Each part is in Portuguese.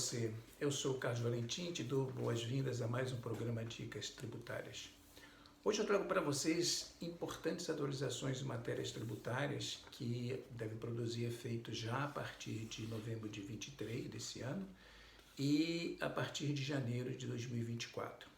você? Eu sou o Carlos Valentim, te dou boas-vindas a mais um programa Dicas Tributárias. Hoje eu trago para vocês importantes atualizações em matérias tributárias que devem produzir efeito já a partir de novembro de 23 desse ano e a partir de janeiro de 2024.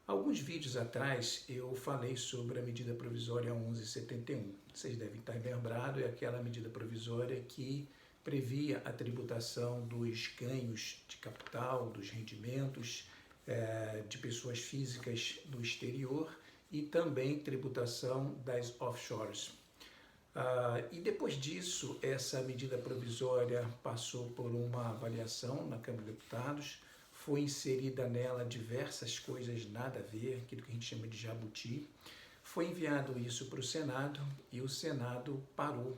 Alguns vídeos atrás eu falei sobre a medida provisória 1171. Vocês devem estar lembrados, é aquela medida provisória que previa a tributação dos ganhos de capital, dos rendimentos de pessoas físicas do exterior e também tributação das offshores. E depois disso, essa medida provisória passou por uma avaliação na Câmara de Deputados, foi inserida nela diversas coisas nada a ver, aquilo que a gente chama de jabuti. Foi enviado isso para o Senado e o Senado parou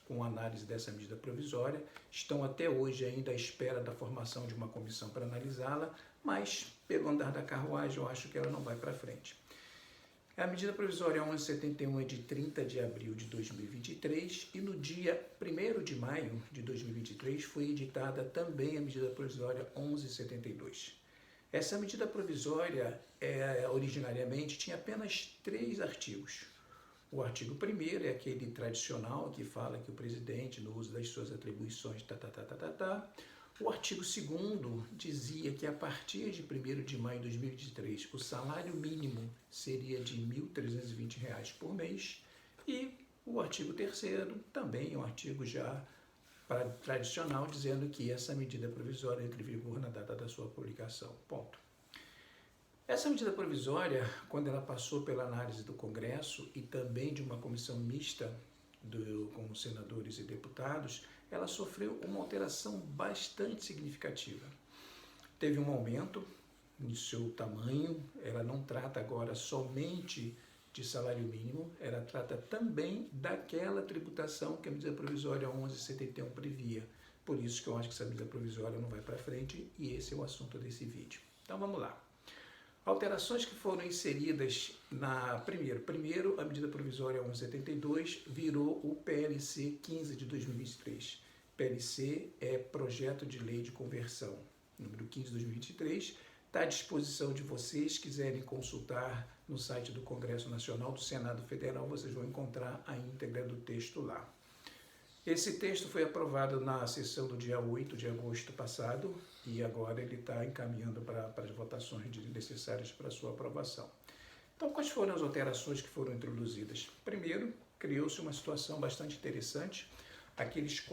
com a análise dessa medida provisória. Estão até hoje ainda à espera da formação de uma comissão para analisá-la, mas pelo andar da carruagem eu acho que ela não vai para frente. A medida provisória 1171 é de 30 de abril de 2023 e no dia 1º de maio de 2023 foi editada também a medida provisória 1172. Essa medida provisória originariamente tinha apenas 3 artigos. O artigo 1º é aquele tradicional que fala que o presidente, no uso das suas atribuições, O artigo 2º dizia que a partir de 1º de maio de 2023 o salário mínimo seria de R$ 1.320 por mês e o artigo 3º também é um artigo já tradicional dizendo que essa medida provisória entra em vigor na data da sua publicação. Ponto. Essa medida provisória, quando ela passou pela análise do Congresso e também de uma comissão mista com senadores e deputados, ela sofreu uma alteração bastante significativa. Teve um aumento no seu tamanho, ela não trata agora somente de salário mínimo, ela trata também daquela tributação que a medida provisória 1171 previa. Por isso que eu acho que essa medida provisória não vai para frente e esse é o assunto desse vídeo. Então vamos lá. Alterações que foram inseridas primeiro a medida provisória 1172 virou o PLC 15 de 2023. PLC é Projeto de Lei de Conversão, número 15 de 2023, está à disposição de vocês, quiserem consultar no site do Congresso Nacional, do Senado Federal, vocês vão encontrar a íntegra do texto lá. Esse texto foi aprovado na sessão do dia 8 de agosto passado e agora ele está encaminhando para as votações necessárias para a sua aprovação. Então, quais foram as alterações que foram introduzidas? Primeiro, criou-se uma situação bastante interessante. Aqueles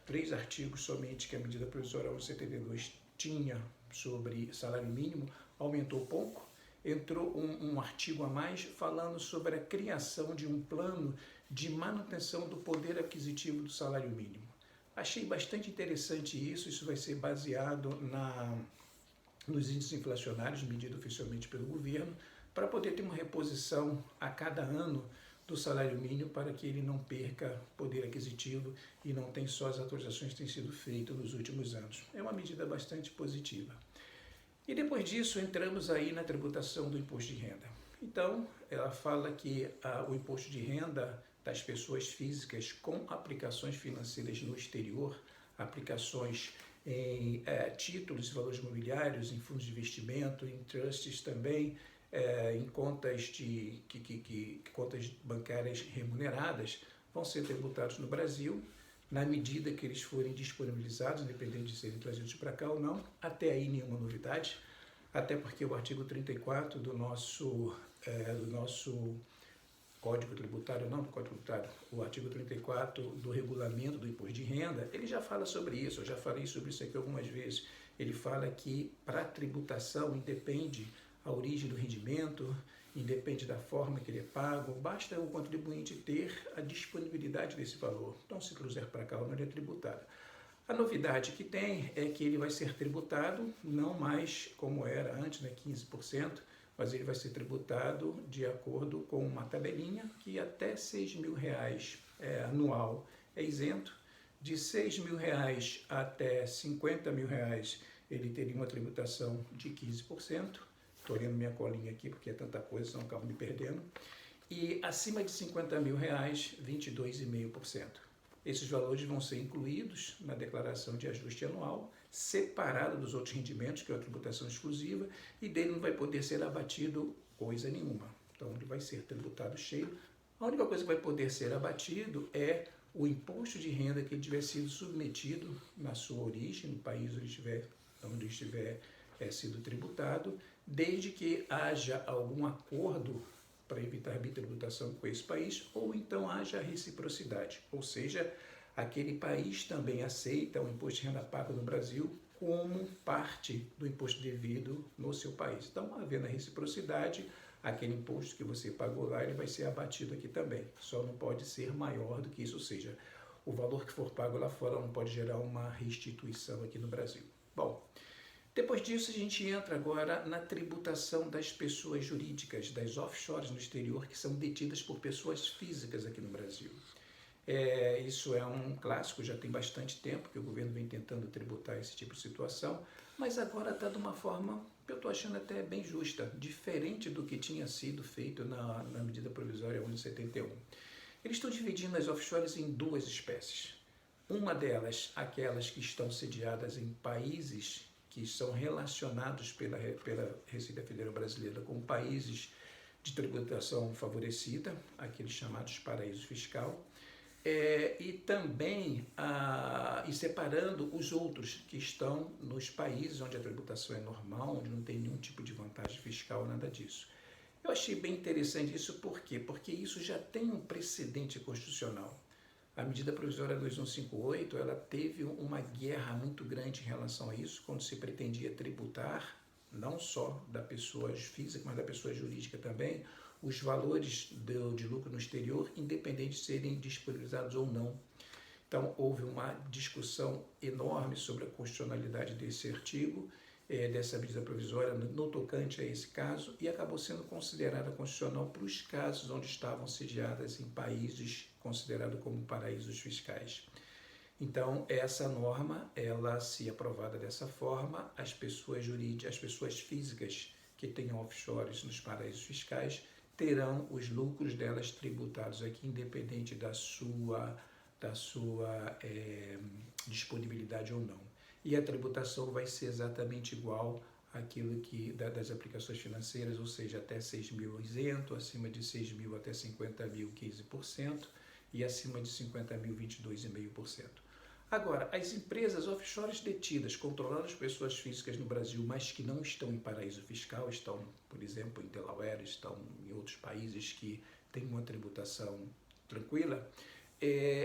3 artigos somente que a medida provisória 1172 tinha sobre salário mínimo, aumentou pouco. Entrou um artigo a mais falando sobre a criação de um plano de manutenção do poder aquisitivo do salário mínimo. Achei bastante interessante isso vai ser baseado nos índices inflacionários, medido oficialmente pelo governo, para poder ter uma reposição a cada ano do salário mínimo para que ele não perca poder aquisitivo e não tem só as atualizações que têm sido feitas nos últimos anos. É uma medida bastante positiva. E depois disso entramos aí na tributação do imposto de renda. Então, ela fala que o imposto de renda das pessoas físicas com aplicações financeiras no exterior, aplicações em títulos e valores imobiliários, em fundos de investimento, em trusts também, em contas contas bancárias remuneradas, vão ser tributados no Brasil, na medida que eles forem disponibilizados, independente de serem trazidos para cá ou não. Até aí nenhuma novidade, até porque o artigo 34 do nosso Código Tributário, o artigo 34 do regulamento do imposto de renda, ele já fala sobre isso, eu já falei sobre isso aqui algumas vezes. Ele fala que para a tributação independe a origem do rendimento, independe da forma que ele é pago, basta o contribuinte ter a disponibilidade desse valor. Então, se trouxer para cá, não ele é tributado. A novidade que tem é que ele vai ser tributado, não mais como era antes, 15%, mas ele vai ser tributado de acordo com uma tabelinha que até R$ 6.000 anual é isento, de R$ 6.000 até R$ 50.000 ele teria uma tributação de 15%, estou olhando minha colinha aqui porque é tanta coisa, senão acabo me perdendo, e acima de R$ 50.000, 22,5%. Esses valores vão ser incluídos na declaração de ajuste anual, separado dos outros rendimentos, que é a tributação exclusiva, e dele não vai poder ser abatido coisa nenhuma. Então, ele vai ser tributado cheio. A única coisa que vai poder ser abatido é o imposto de renda que ele tiver sido submetido na sua origem, no país onde estiver sido tributado, desde que haja algum acordo para evitar bitributação com esse país, ou então haja reciprocidade, ou seja, aquele país também aceita o imposto de renda pago no Brasil como parte do imposto devido no seu país. Então, havendo a reciprocidade, aquele imposto que você pagou lá, ele vai ser abatido aqui também. Só não pode ser maior do que isso, ou seja, o valor que for pago lá fora não pode gerar uma restituição aqui no Brasil. Bom, depois disso a gente entra agora na tributação das pessoas jurídicas, das offshores no exterior, que são detidas por pessoas físicas aqui no Brasil. Isso é um clássico, já tem bastante tempo que o governo vem tentando tributar esse tipo de situação, mas agora está de uma forma que eu estou achando até bem justa, diferente do que tinha sido feito na medida provisória 1 de 71. Eles estão dividindo as offshores em duas espécies. Uma delas, aquelas que estão sediadas em países que são relacionados pela Receita Federal Brasileira com países de tributação favorecida, aqueles chamados paraíso fiscal, e também e separando os outros que estão nos países onde a tributação é normal, onde não tem nenhum tipo de vantagem fiscal, nada disso. Eu achei bem interessante isso, por quê? Porque isso já tem um precedente constitucional. A medida provisória 2158, ela teve uma guerra muito grande em relação a isso, quando se pretendia tributar, não só da pessoa física, mas da pessoa jurídica também, os valores de lucro no exterior, independente de serem disponibilizados ou não. Então, houve uma discussão enorme sobre a constitucionalidade desse artigo, dessa medida provisória no tocante a esse caso, e acabou sendo considerada constitucional para os casos onde estavam sediadas em países considerados como paraísos fiscais. Então, essa norma, ela, se aprovada dessa forma, as pessoas jurídicas, as pessoas físicas que tenham offshores nos paraísos fiscais, terão os lucros delas tributados aqui, independente da sua disponibilidade ou não. E a tributação vai ser exatamente igual àquilo das aplicações financeiras, ou seja, até 6 mil isento, acima de 6 mil até 50 mil 15% e acima de 50 mil 22,5%. Agora, as empresas offshores detidas, controladas por pessoas físicas no Brasil, mas que não estão em paraíso fiscal, estão, por exemplo, em Delaware, estão em outros países que têm uma tributação tranquila,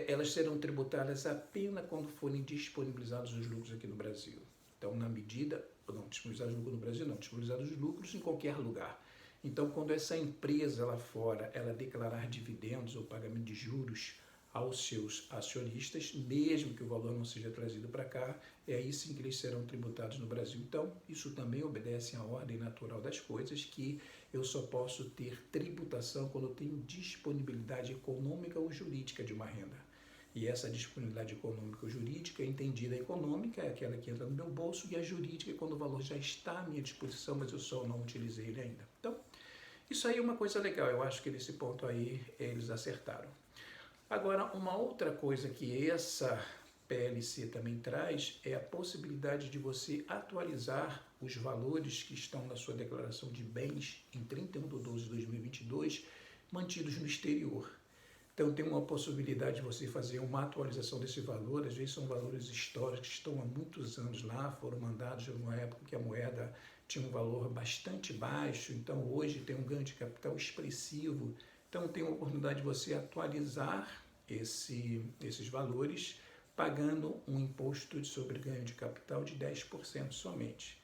elas serão tributadas apenas quando forem disponibilizados os lucros aqui no Brasil. Então, na medida, não disponibilizados os lucros no Brasil, não, disponibilizados os lucros em qualquer lugar. Então, quando essa empresa lá fora, ela declarar dividendos ou pagamento de juros aos seus acionistas, mesmo que o valor não seja trazido para cá, é aí sim que eles serão tributados no Brasil. Então, isso também obedece à ordem natural das coisas, que eu só posso ter tributação quando eu tenho disponibilidade econômica ou jurídica de uma renda. E essa disponibilidade econômica ou jurídica, entendida econômica, é aquela que entra no meu bolso, e a jurídica é quando o valor já está à minha disposição, mas eu só não utilizei ele ainda. Então, isso aí é uma coisa legal, eu acho que nesse ponto aí eles acertaram. Agora, uma outra coisa que essa PLC também traz é a possibilidade de você atualizar os valores que estão na sua declaração de bens em 31/12/2022, mantidos no exterior. Então, tem uma possibilidade de você fazer uma atualização desse valor, às vezes são valores históricos que estão há muitos anos lá, foram mandados numa época que a moeda tinha um valor bastante baixo, então hoje tem um ganho de capital expressivo. Então, tem uma oportunidade de você atualizar esses valores pagando um imposto sobre ganho de capital de 10% somente.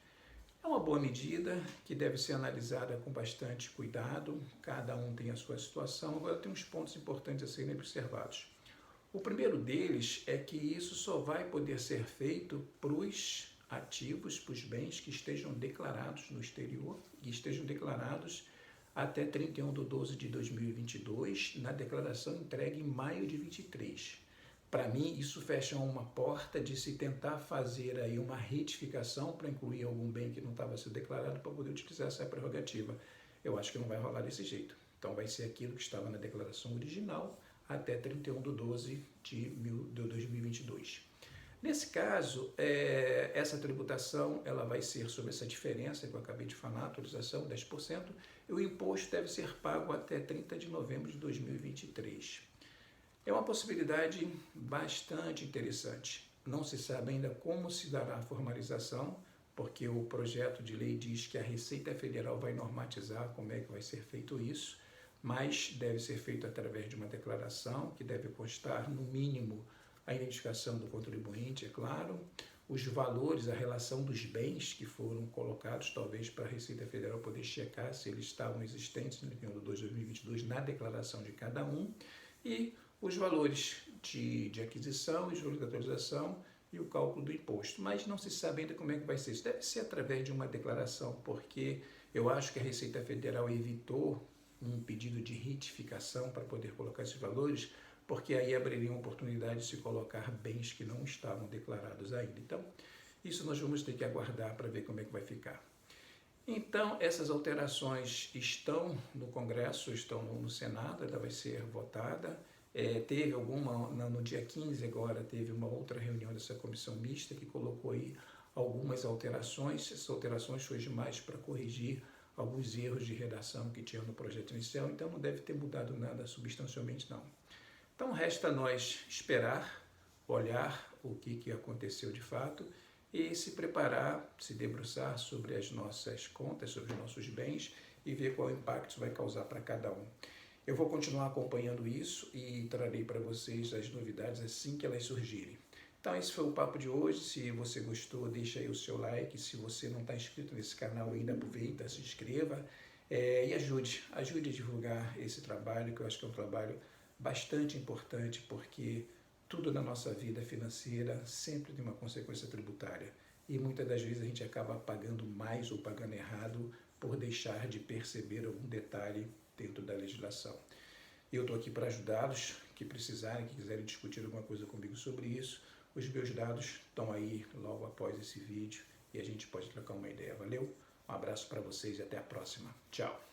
É uma boa medida que deve ser analisada com bastante cuidado, cada um tem a sua situação. Agora, tem uns pontos importantes a serem observados. O primeiro deles é que isso só vai poder ser feito para os ativos, para os bens que estejam declarados no exterior e estejam declarados até 31/12/2022, na declaração entregue em maio de 23. Para mim, isso fecha uma porta de se tentar fazer aí uma retificação para incluir algum bem que não estava sendo declarado para poder utilizar essa prerrogativa. Eu acho que não vai rolar desse jeito. Então, vai ser aquilo que estava na declaração original até 31/12 de 2022. Nesse caso, essa tributação ela vai ser sobre essa diferença que eu acabei de falar, atualização 10%, e o imposto deve ser pago até 30 de novembro de 2023. É uma possibilidade bastante interessante. Não se sabe ainda como se dará a formalização, porque o projeto de lei diz que a Receita Federal vai normatizar como é que vai ser feito isso, mas deve ser feito através de uma declaração que deve constar, no mínimo, a identificação do contribuinte, é claro, os valores, a relação dos bens que foram colocados, talvez para a Receita Federal poder checar se eles estavam existentes no 31/2 de 2022 na declaração de cada um, e os valores de aquisição, os valores de atualização e o cálculo do imposto. Mas não se sabe ainda como é que vai ser. Isso deve ser através de uma declaração, porque eu acho que a Receita Federal evitou um pedido de retificação para poder colocar esses valores, porque aí abriria uma oportunidade de se colocar bens que não estavam declarados ainda. Então, isso nós vamos ter que aguardar para ver como é que vai ficar. Então, essas alterações estão no Congresso, estão no Senado, ela vai ser votada. Teve alguma, no dia 15 agora, teve uma outra reunião dessa comissão mista que colocou aí algumas alterações. Essas alterações foram mais para corrigir alguns erros de redação que tinham no projeto inicial, então não deve ter mudado nada substancialmente não. Então resta a nós esperar, olhar o que aconteceu de fato e se preparar, se debruçar sobre as nossas contas, sobre os nossos bens e ver qual impacto isso vai causar para cada um. Eu vou continuar acompanhando isso e trarei para vocês as novidades assim que elas surgirem. Então esse foi o papo de hoje. Se você gostou, deixa aí o seu like. Se você não está inscrito nesse canal ainda, aproveita, se inscreva e ajude a divulgar esse trabalho, que eu acho que é um trabalho bastante importante, porque tudo na nossa vida financeira sempre tem uma consequência tributária. E muitas das vezes a gente acaba pagando mais ou pagando errado por deixar de perceber algum detalhe dentro da legislação. Eu estou aqui para ajudá-los, que precisarem, que quiserem discutir alguma coisa comigo sobre isso. Os meus dados estão aí logo após esse vídeo e a gente pode trocar uma ideia. Valeu? Um abraço para vocês e até a próxima. Tchau!